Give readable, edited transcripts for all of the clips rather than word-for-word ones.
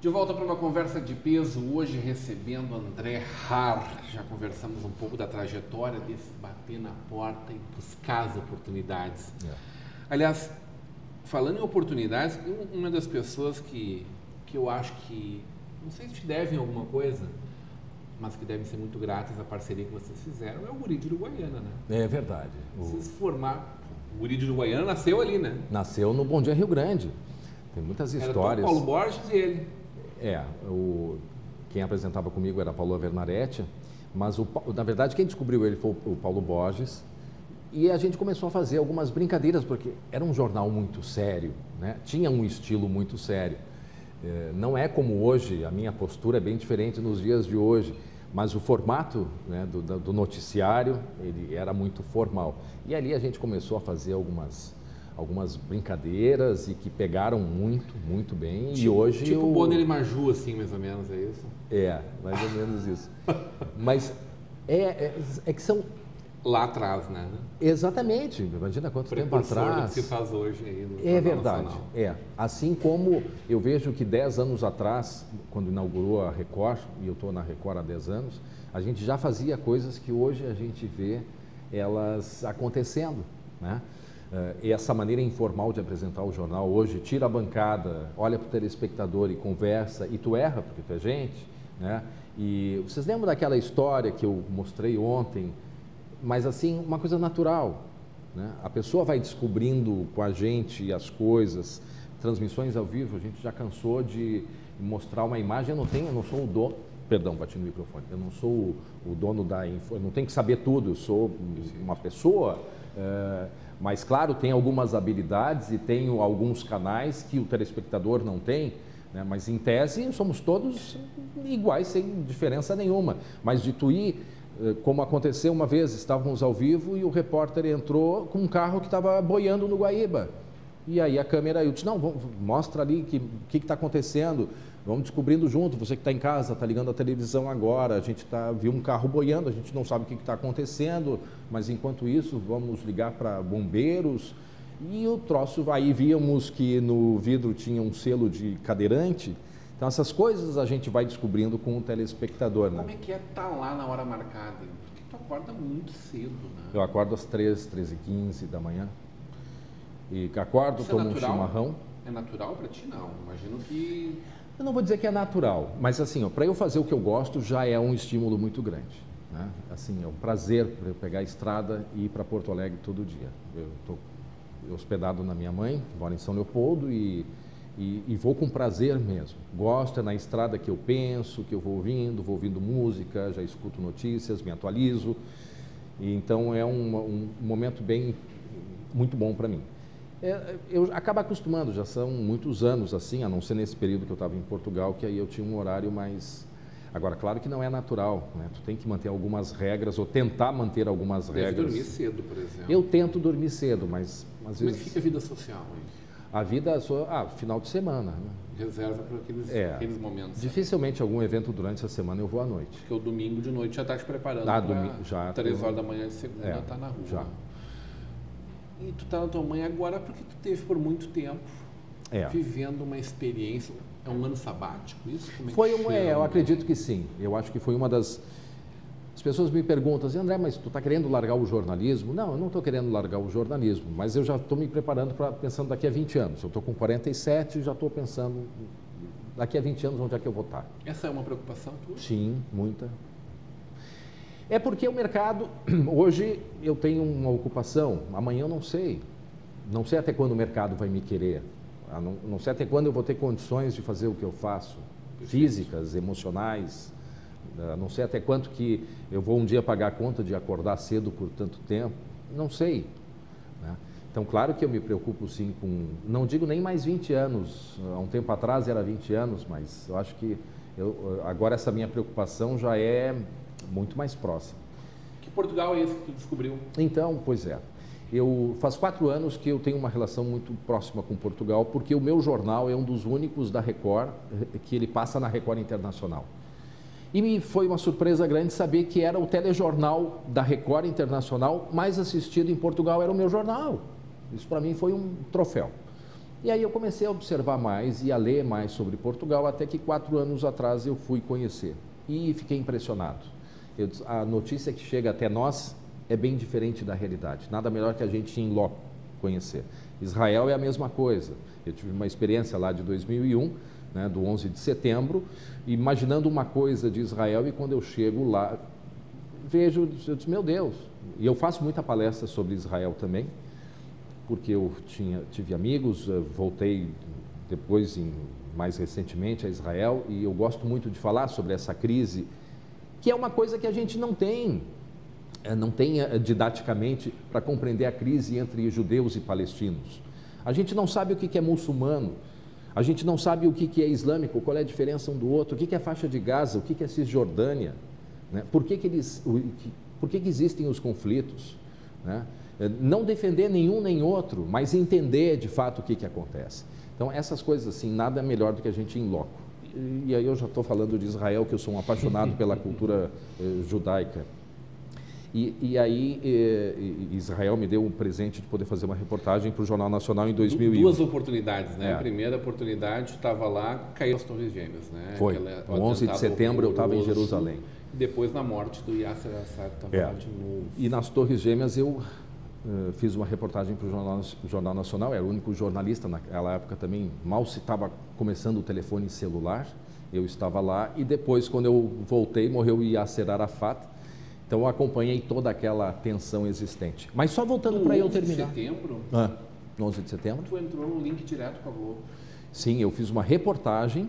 De volta para uma conversa de peso, hoje recebendo André Har. Já conversamos um pouco da trajetória desse bater na porta e buscar as oportunidades. Aliás, falando em oportunidades, uma das pessoas que eu acho que, não sei se te devem alguma coisa, mas que devem ser muito gratas à parceria que vocês fizeram, é o Guri de Uruguaiana, né? É verdade. Vocês formaram... O Guri de Uruguaiana nasceu ali, né? Nasceu no Bom Dia Rio Grande. Tem muitas histórias. Era o Paulo Borges e ele. Quem apresentava comigo era a Paula Vernaretti, mas na verdade quem descobriu ele foi o Paulo Borges, e a gente começou a fazer algumas brincadeiras, porque era um jornal muito sério, né? Tinha um estilo muito sério. Não é como hoje, a minha postura é bem diferente nos dias de hoje, mas o formato, né, do noticiário, ele era muito formal. E ali a gente começou a fazer algumas brincadeiras e que pegaram muito bem. Tipo, e hoje tipo o Bonner e Maju, assim, mais ou menos, é isso? Mais ou menos isso. Mas é que são... Lá atrás, né? Exatamente. Imagina quanto tempo atrás. Do que se faz hoje aí no É verdade. Nacional. Assim como eu vejo que 10 anos atrás, quando inaugurou a Record, e eu estou na Record há 10 anos, a gente já fazia coisas que hoje a gente vê elas acontecendo, né? E essa maneira informal de apresentar o jornal hoje, tira a bancada, olha para o telespectador e conversa, e tu erra, porque tu é gente, né? E vocês lembram daquela história que eu mostrei ontem, mas assim, uma coisa natural, né? A pessoa vai descobrindo com a gente as coisas, transmissões ao vivo, a gente já cansou de mostrar uma imagem, eu não sou o dono, perdão, bati no microfone, eu não sou o dono da info, eu não tenho que saber tudo, eu sou uma pessoa, mas claro, tem algumas habilidades e tenho alguns canais que o telespectador não tem, né? Mas em tese somos todos iguais, sem diferença nenhuma, mas de tu ir, como aconteceu uma vez, estávamos ao vivo e o repórter entrou com um carro que estava boiando no Guaíba. E aí a câmera, eu disse, não, mostra ali o que está acontecendo, vamos descobrindo junto, você que está em casa, está ligando a televisão agora, a gente viu um carro boiando, a gente não sabe o que está acontecendo, mas enquanto isso vamos ligar para bombeiros. E o troço, aí víamos que no vidro tinha um selo de cadeirante. Então, essas coisas a gente vai descobrindo com o telespectador, né? Como é que é estar lá na hora marcada? Porque tu acorda muito cedo, né? Eu acordo às 13h15 da manhã. E acordo, tomo um chimarrão. É natural para ti? Não. Imagino que... Eu não vou dizer que é natural, mas assim, para eu fazer o que eu gosto já é um estímulo muito grande, né? Assim, é um prazer para eu pegar a estrada e ir para Porto Alegre todo dia. Eu estou hospedado na minha mãe, que mora em São Leopoldo, e vou com prazer mesmo. Gosto, é na estrada que eu penso, que eu vou ouvindo música, já escuto notícias, me atualizo. E então é um momento muito bom para mim. Eu acabo acostumando, já são muitos anos assim, a não ser nesse período que eu estava em Portugal, que aí eu tinha um horário mais... Agora, claro que não é natural, né? Tu tem que manter algumas regras, ou tentar manter algumas regras. Deve dormir cedo, por exemplo. Eu tento dormir cedo, mas às vezes... Como é que fica a vida social aí? A vida, final de semana, né? Reserva para aqueles momentos. Dificilmente algum evento durante a semana eu vou à noite. Porque o domingo de noite já está te preparando para 3 horas da manhã de segunda estar na rua. Já. E tu está na tua mãe agora porque tu teve por muito tempo vivendo uma experiência. É um ano sabático isso? Como é que eu acredito que sim. Eu acho que foi uma das... As pessoas me perguntam assim, André, mas tu está querendo largar o jornalismo? Não, eu não estou querendo largar o jornalismo, mas eu já estou me preparando pensando daqui a 20 anos. Eu estou com 47 e já estou pensando daqui a 20 anos onde é que eu vou estar. Essa é uma preocupação tua? Sim, muita. É porque o mercado, hoje eu tenho uma ocupação, amanhã eu não sei. Não sei até quando o mercado vai me querer. Não sei até quando eu vou ter condições de fazer o que eu faço, físicas, emocionais. Não sei até quanto que eu vou um dia pagar a conta de acordar cedo por tanto tempo. Não sei, né? Então, claro que eu me preocupo sim com... Não digo nem mais 20 anos. Há um tempo atrás era 20 anos, mas eu acho que agora essa minha preocupação já é muito mais próxima. Que Portugal é esse que tu descobriu? Então, pois é. Faz 4 anos que eu tenho uma relação muito próxima com Portugal, porque o meu jornal é um dos únicos da Record que ele passa na Record Internacional. E me foi uma surpresa grande saber que era o telejornal da Record Internacional mais assistido em Portugal, era o meu jornal. Isso para mim foi um troféu. E aí eu comecei a observar mais e a ler mais sobre Portugal, até que 4 anos atrás eu fui conhecer e fiquei impressionado. A notícia que chega até nós é bem diferente da realidade, nada melhor que a gente ir em loco conhecer. Israel é a mesma coisa, eu tive uma experiência lá de 2001, né, do 11 de setembro, imaginando uma coisa de Israel, e quando eu chego lá, vejo, eu disse, meu Deus, e eu faço muita palestra sobre Israel também, porque eu tive amigos, voltei depois, mais recentemente, a Israel, e eu gosto muito de falar sobre essa crise, que é uma coisa que a gente não tem didaticamente para compreender a crise entre judeus e palestinos. A gente não sabe o que é muçulmano, a gente não sabe o que é islâmico, qual é a diferença um do outro, o que é a faixa de Gaza, o que é Cisjordânia, né? Por que existem os conflitos, né? Não defender nenhum nem outro, mas entender de fato o que acontece. Então, essas coisas assim, nada é melhor do que a gente ir em loco. E aí eu já estou falando de Israel, que eu sou um apaixonado pela cultura judaica. E aí Israel me deu um presente de poder fazer uma reportagem para o Jornal Nacional em 2001. Duas oportunidades, né? A primeira oportunidade, estava lá, caiu as Torres Gêmeas, né? Foi, no 11 de setembro eu estava em Jerusalém. E depois, na morte do Yasser Arafat, estava lá de novo. E nas Torres Gêmeas eu fiz uma reportagem para o Jornal Nacional, era o único jornalista naquela época também, mal se estava começando o telefone celular, eu estava lá, e depois, quando eu voltei, morreu Yasser Arafat, então eu acompanhei toda aquela tensão existente. Mas só voltando para eu terminar. No 11 de setembro? No 11 de setembro? Tu entrou no link direto com a Globo. Sim, eu fiz uma reportagem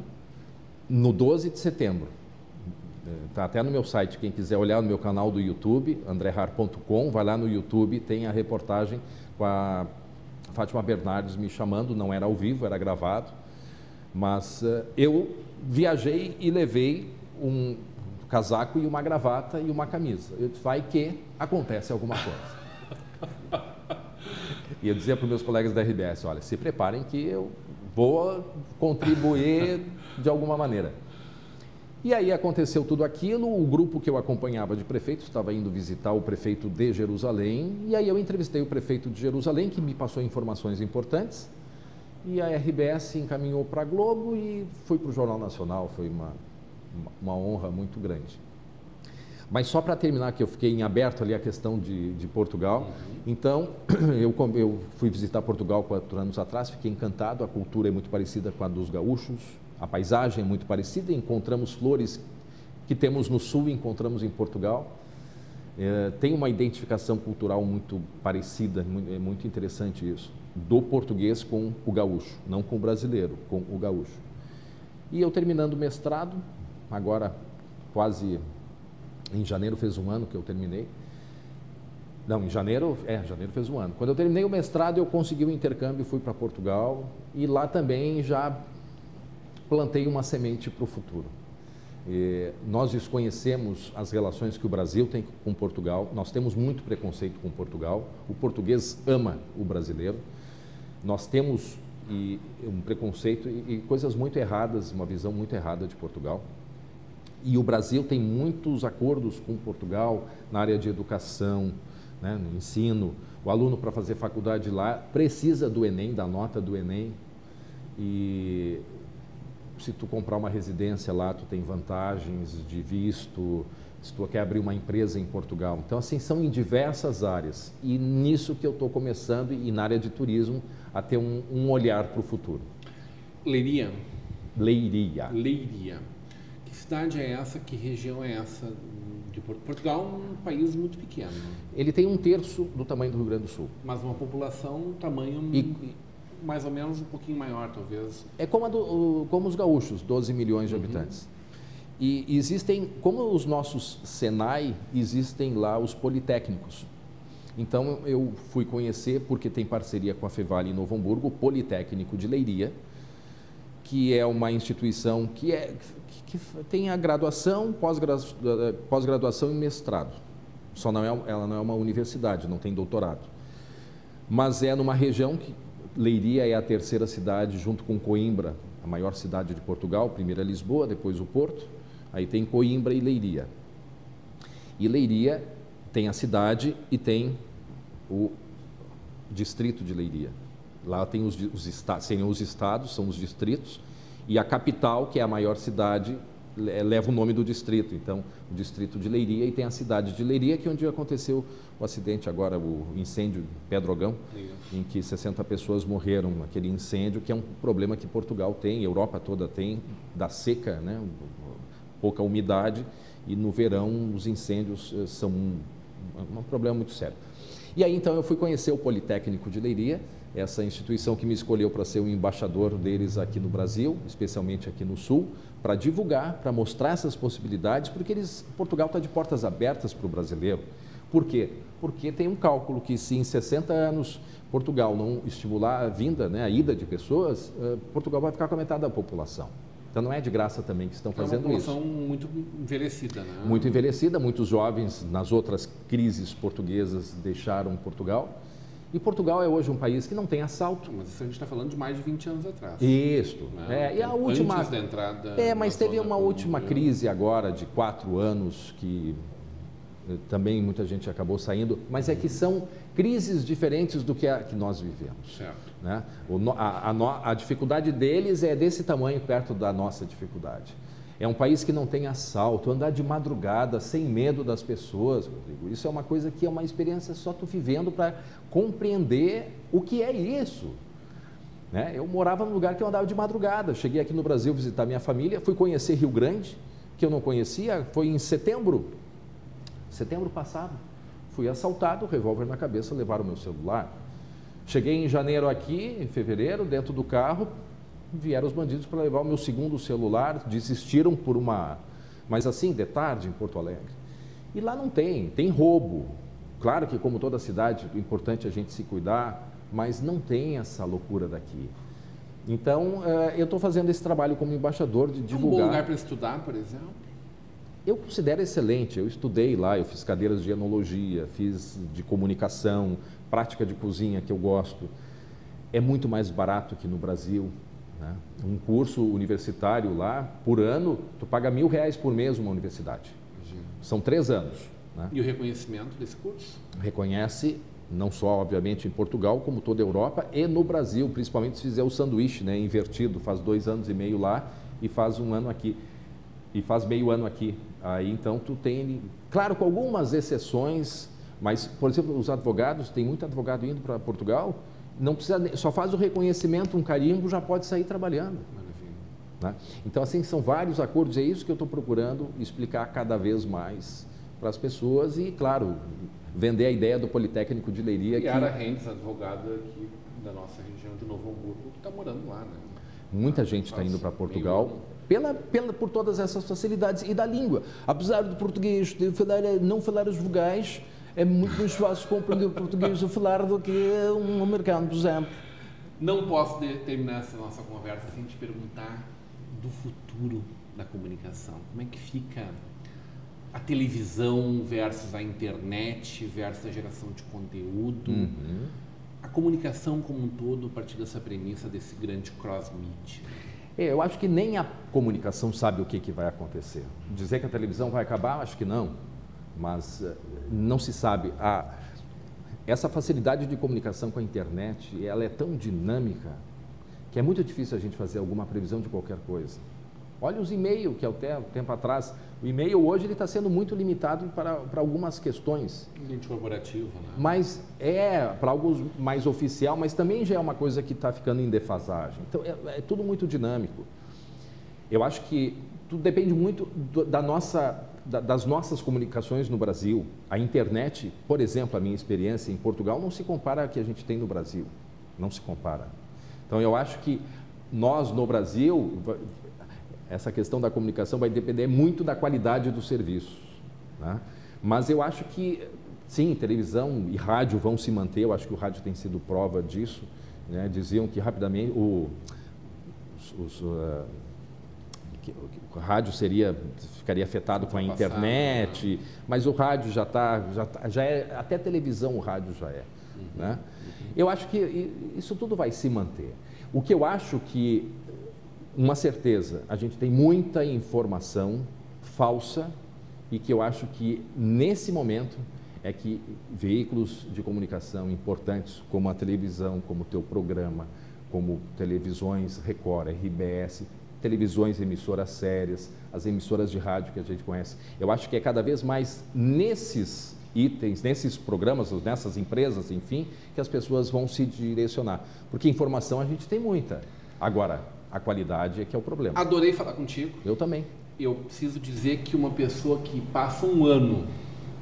no 12 de setembro. Está até no meu site, quem quiser olhar no meu canal do YouTube, andrehar.com, vai lá no YouTube, tem a reportagem com a Fátima Bernardes me chamando, não era ao vivo, era gravado, mas eu viajei e levei um casaco e uma gravata e uma camisa. Eu disse, vai que acontece alguma coisa. E eu dizia para os meus colegas da RBS, olha, se preparem que eu vou contribuir de alguma maneira. E aí aconteceu tudo aquilo, o grupo que eu acompanhava de prefeitos estava indo visitar o prefeito de Jerusalém, e aí eu entrevistei o prefeito de Jerusalém, que me passou informações importantes, e a RBS encaminhou para a Globo e fui para o Jornal Nacional, foi uma honra muito grande. Mas só para terminar, que eu fiquei em aberto ali a questão de Portugal, então eu fui visitar Portugal 4 anos atrás, fiquei encantado, a cultura é muito parecida com a dos gaúchos, a paisagem é muito parecida, encontramos flores que temos no sul, encontramos em Portugal. Tem uma identificação cultural muito parecida, é muito interessante isso, do português com o gaúcho, não com o brasileiro, com o gaúcho. E eu terminando o mestrado, agora quase em janeiro fez 1 ano que eu terminei. Não, em janeiro fez 1 ano. Quando eu terminei o mestrado, eu consegui um intercâmbio, fui para Portugal e lá também já plantei uma semente para o futuro. Nós desconhecemos as relações que o Brasil tem com Portugal, nós temos muito preconceito com Portugal, o português ama o brasileiro, nós temos um preconceito e coisas muito erradas, uma visão muito errada de Portugal. E o Brasil tem muitos acordos com Portugal na área de educação, né, no ensino. O aluno, para fazer faculdade lá, precisa do Enem, da nota do Enem. E se tu comprar uma residência lá, tu tem vantagens de visto, se tu quer abrir uma empresa em Portugal. Então, assim, são em diversas áreas. E nisso que eu estou começando, e na área de turismo, a ter um olhar para o futuro. Leiria. Leiria. Que cidade é essa? Que região é essa de Portugal? É um país muito pequeno. Ele tem 1/3 do tamanho do Rio Grande do Sul. Mas uma população, tamanho mais ou menos um pouquinho maior, talvez. É como os gaúchos, 12 milhões de habitantes. E existem, como os nossos Senai, existem lá os politécnicos. Então eu fui conhecer, porque tem parceria com a Fevale em Novo Hamburgo, o Politécnico de Leiria, que é uma instituição que tem a graduação, pós-graduação e mestrado. Ela não é uma universidade, não tem doutorado. Mas é numa região que Leiria é a 3ª cidade, junto com Coimbra, a maior cidade de Portugal. Primeiro é Lisboa, depois o Porto, aí tem Coimbra e Leiria. E Leiria tem a cidade e tem o distrito de Leiria. Lá tem os estados, são os distritos, e a capital, que é a maior cidade, leva o nome do distrito. Então, o distrito de Leiria, e tem a cidade de Leiria, que é onde aconteceu o acidente agora, o incêndio de Pedrogão, em que 60 pessoas morreram naquele incêndio, que é um problema que Portugal tem, a Europa toda tem, da seca, né? Pouca umidade, e no verão os incêndios são um problema muito sério. E aí então eu fui conhecer o Politécnico de Leiria, essa instituição que me escolheu para ser o embaixador deles aqui no Brasil, especialmente aqui no Sul, para divulgar, para mostrar essas possibilidades, porque Portugal está de portas abertas para o brasileiro. Por quê? Porque tem um cálculo que se em 60 anos Portugal não estimular a vinda, né, a ida de pessoas, Portugal vai ficar com a metade da população. Então não é de graça também que estão fazendo isso. É uma população muito envelhecida, né? Muito envelhecida, muitos jovens nas outras crises portuguesas deixaram Portugal. E Portugal é hoje um país que não tem assalto. Mas isso a gente está falando de mais de 20 anos atrás. Isso. Né? E a última... Antes da entrada... mas teve uma última crise agora de 4 anos que também muita gente acabou saindo, mas é que são crises diferentes do que nós vivemos. Certo. Né? A dificuldade deles é desse tamanho perto da nossa dificuldade. É um país que não tem assalto, andar de madrugada sem medo das pessoas, Rodrigo. Isso é uma coisa que é uma experiência só tu vivendo para compreender o que é isso. Né? Eu morava num lugar que eu andava de madrugada. Cheguei aqui no Brasil visitar minha família, fui conhecer Rio Grande, que eu não conhecia, foi em setembro passado. Fui assaltado, revólver na cabeça, levaram o meu celular. Cheguei em janeiro aqui, em fevereiro, dentro do carro, vieram os bandidos para levar o meu segundo celular, desistiram por uma... Mas assim, de tarde, em Porto Alegre. E lá não tem roubo. Claro que, como toda cidade, é importante a gente se cuidar, mas não tem essa loucura daqui. Então, eu estou fazendo esse trabalho como embaixador de divulgar... É um bom lugar para estudar, por exemplo? Eu considero excelente. Eu estudei lá, eu fiz cadeiras de enologia, fiz de comunicação, prática de cozinha, que eu gosto. É muito mais barato que no Brasil. Né? Um curso universitário lá, por ano, tu paga R$1.000 por mês uma universidade. Imagina. São 3 anos. Né? E o reconhecimento desse curso? Reconhece, não só, obviamente, em Portugal, como toda a Europa e no Brasil, principalmente se fizer o sanduíche, né, invertido, faz 2 anos e meio lá e faz 1 ano aqui. E faz meio ano aqui. Aí, então, tu tem, claro, com algumas exceções, mas, por exemplo, os advogados, tem muito advogado indo para Portugal, não precisa, só faz o reconhecimento, um carimbo, já pode sair trabalhando. Né? Então, assim, são vários acordos, é isso que eu estou procurando explicar cada vez mais para as pessoas e, claro, vender a ideia do Politécnico de Leiria. Yara Rendes, advogada aqui da nossa região de Novo Hamburgo, que está morando lá, né? Muita gente está indo para Portugal por todas essas facilidades e da língua. Apesar do português não falar as vogais, é muito mais fácil compreender o português a falar do que um americano, por exemplo. Não posso terminar essa nossa conversa sem te perguntar do futuro da comunicação. Como é que fica a televisão versus a internet, versus a geração de conteúdo? A comunicação como um todo, a partir dessa premissa desse grande cross-media. Eu acho que nem a comunicação sabe o que vai acontecer. Dizer que a televisão vai acabar, acho que não. Mas não se sabe. Essa facilidade de comunicação com a internet, ela é tão dinâmica que é muito difícil a gente fazer alguma previsão de qualquer coisa. Olha os e-mails, que até tempo atrás, o e-mail hoje ele está sendo muito limitado para algumas questões. Ambiente corporativo, né? Mas para algo mais oficial, mas também já é uma coisa que está ficando em defasagem. Então, é tudo muito dinâmico. Eu acho que tudo depende muito das nossas comunicações no Brasil. A internet, por exemplo, a minha experiência em Portugal não se compara à que a gente tem no Brasil. Não se compara. Então, eu acho que nós, no Brasil, essa questão da comunicação vai depender muito da qualidade dos serviços. Né? Mas eu acho que, sim, televisão e rádio vão se manter. Eu acho que o rádio tem sido prova disso. Né? Diziam que rapidamente o rádio ficaria afetado com a internet, mas o rádio já é, até televisão o rádio já é. Né? Eu acho que isso tudo vai se manter. O que eu acho que, uma certeza, a gente tem muita informação falsa e que eu acho que, nesse momento, é que veículos de comunicação importantes, como a televisão, como o teu programa, como televisões Record, RBS, televisões, emissoras sérias, as emissoras de rádio que a gente conhece. Eu acho que é cada vez mais nesses itens, nesses programas, nessas empresas, enfim, que as pessoas vão se direcionar. Porque informação a gente tem muita. Agora, a qualidade é que é o problema. Adorei falar contigo. Eu também. Eu preciso dizer que uma pessoa que passa um ano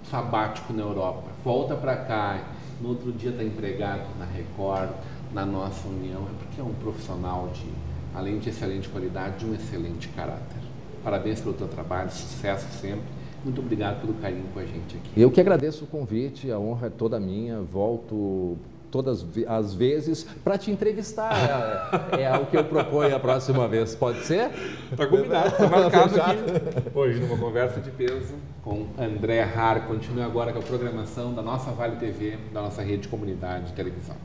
sabático na Europa, volta para cá, no outro dia está empregado na Record, na nossa União, é porque é um profissional de, além de excelente qualidade, de um excelente caráter. Parabéns pelo teu trabalho, sucesso sempre. Muito obrigado pelo carinho com a gente aqui. Eu que agradeço o convite, a honra é toda minha. Volto todas as vezes para te entrevistar. É o que eu proponho a próxima vez. Pode ser? Está combinado, está marcado aqui. Hoje, numa conversa de peso com André Har. Continue agora com a programação da nossa Vale TV, da nossa rede de comunidade de televisão.